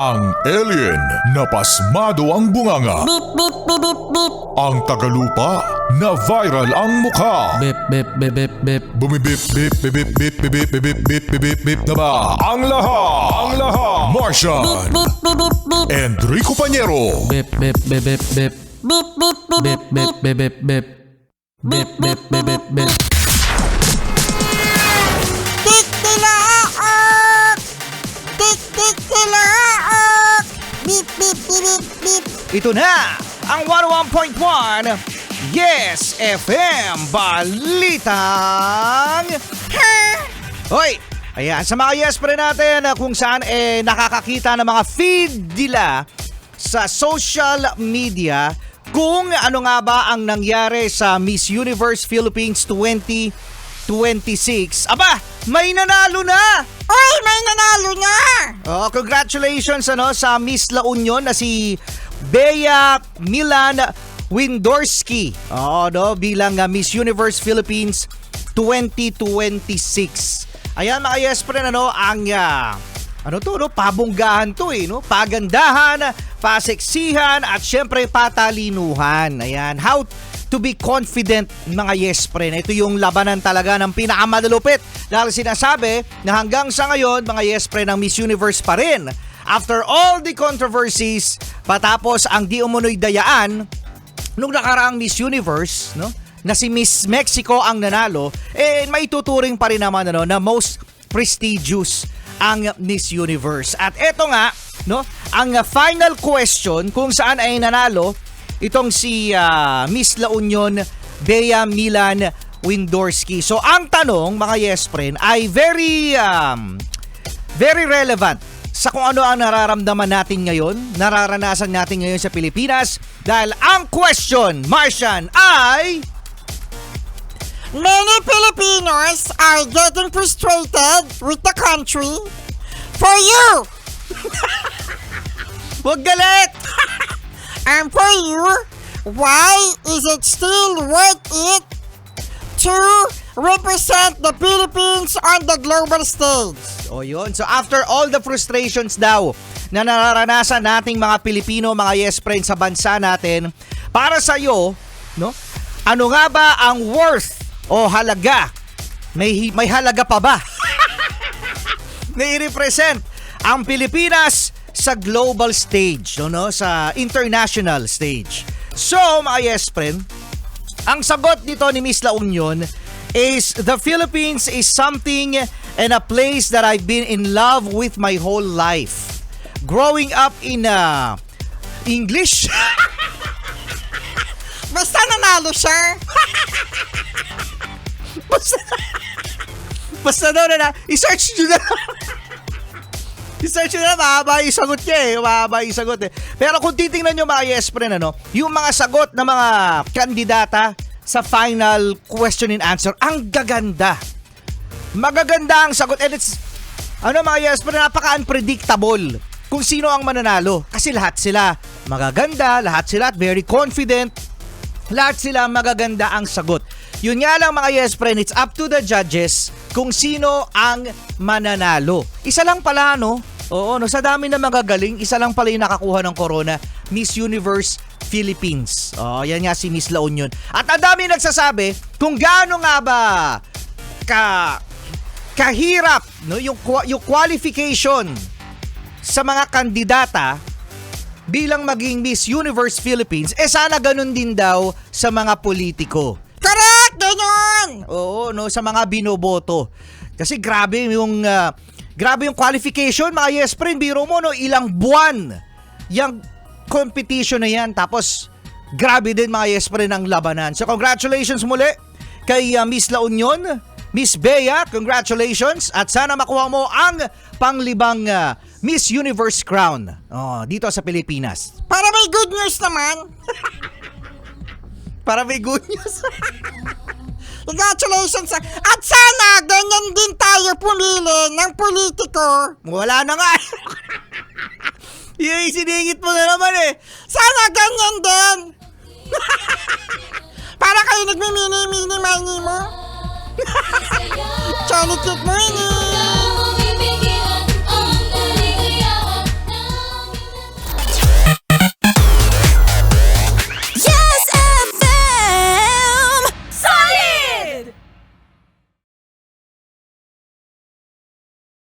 Ang alien na pasmado ang bunganga. Beep, beep, beep, beep, beep. Ang tagalupa na viral ang mukha. Bip, bip, bip, bip, bip. Bumibip, bip, bip, bip, bip, bip, bip, bip, bip, bip, bip na ba? Ang lahat, Martian, Beep, beep, beep, beep. Enrico Pañero, Bip, bip, bip, bip, bip. Beep, beep, beep, Bip, bip, bip, bip, bip. Bip, bip, bip, bip, bip. Tik tilaok! Tik tik tilaok! Beep, beep, beep, beep, beep. Ito na ang 101.1 Yes FM Balitang Hoy! Ayan, sa mga yes pa rin natin kung saan nakakakita ng mga feed nila sa social media kung ano nga ba ang nangyari sa Miss Universe Philippines 2026. Aba, may nanalo na! Oy, may nanalo na! Oh, congratulations sa Miss La Union na si Bea Milan Windorsky. Bilang Miss Universe Philippines 2026. Ayan mga yes friend, ang pabonggahan to pagandahan, paseksihan at syempre patalinuhan. Ayan, how to be confident mga yes friend. Ito yung labanan talaga ng pinakamalulupit dahil sinasabi na hanggang sa ngayon mga yes friend ng Miss Universe pa rin. After all the controversies, patapos ang di umunoy dayaan nung nakaraang Miss Universe, na si Miss Mexico ang nanalo, may tuturing pa rin naman na most prestigious ang Miss Universe. At eto nga, ang final question kung saan ay nanalo itong si Miss La Union Bea Milan Windorsky. So ang tanong mga yes friend ay very relevant sa kung ano ang nararamdaman natin ngayon, nararanasan natin ngayon sa Pilipinas dahil ang question, Martian, ay Many Filipinos are getting frustrated with the country. For you! Huwag galit! And for you, why is it still worth it to represent the Philippines on the global stage? O yun. So after all the frustrations daw na nararanasan nating mga Pilipino, mga yes friends sa bansa natin, para sa iyo, ano nga ba ang worth o halaga? May halaga pa ba? Na i-represent ang Pilipinas sa global stage, sa international stage. So, mga yes friend, ang sagot dito ni Miss La Union is the Philippines is something and a place that I've been in love with my whole life. Growing up in English. Basta nanalo siya. Basta daw na i-search nyo na. I-search nyo na, mahaba yung sagot niya mahaba yung sagot Pero kung titingnan nyo mga yes friend, yung mga sagot ng mga kandidata sa final question and answer, ang gaganda. Magaganda ang sagot and it's, mga yes friend, napaka-unpredictable kung sino ang mananalo. Kasi lahat sila magaganda, lahat sila very confident, lahat sila magaganda ang sagot. Yun nga lang mga yes friend, it's up to the judges kung sino ang mananalo. Isa lang pala, sa dami na magagaling, isa lang pala yung nakakuha ng corona, Miss Universe Philippines. Yan nga si Miss La Union. At ang dami nagsasabi kung gaano nga ba kahirap, yung qualification sa mga kandidata bilang maging Miss Universe Philippines, sana ganun din daw sa mga politiko. Correct! Ganyan! Oo, sa mga binoboto. Kasi grabe yung qualification, mga yes friend. Biro mo, ilang buwan yung competition na yan. Tapos, grabe din mga yes friend ang labanan. So, congratulations muli kay Miss La Union, Miss Bea, congratulations. At sana makuha mo ang panglibang Miss Universe crown dito sa Pilipinas. Para may good news naman. Para may good news. Congratulations. At sana ganyan din tayo pumili ng politiko. Wala na nga. Yung siningit mo na naman Sana ganyan din. Para kayo nagmimini-mini-mini mo. Charlie Kit mo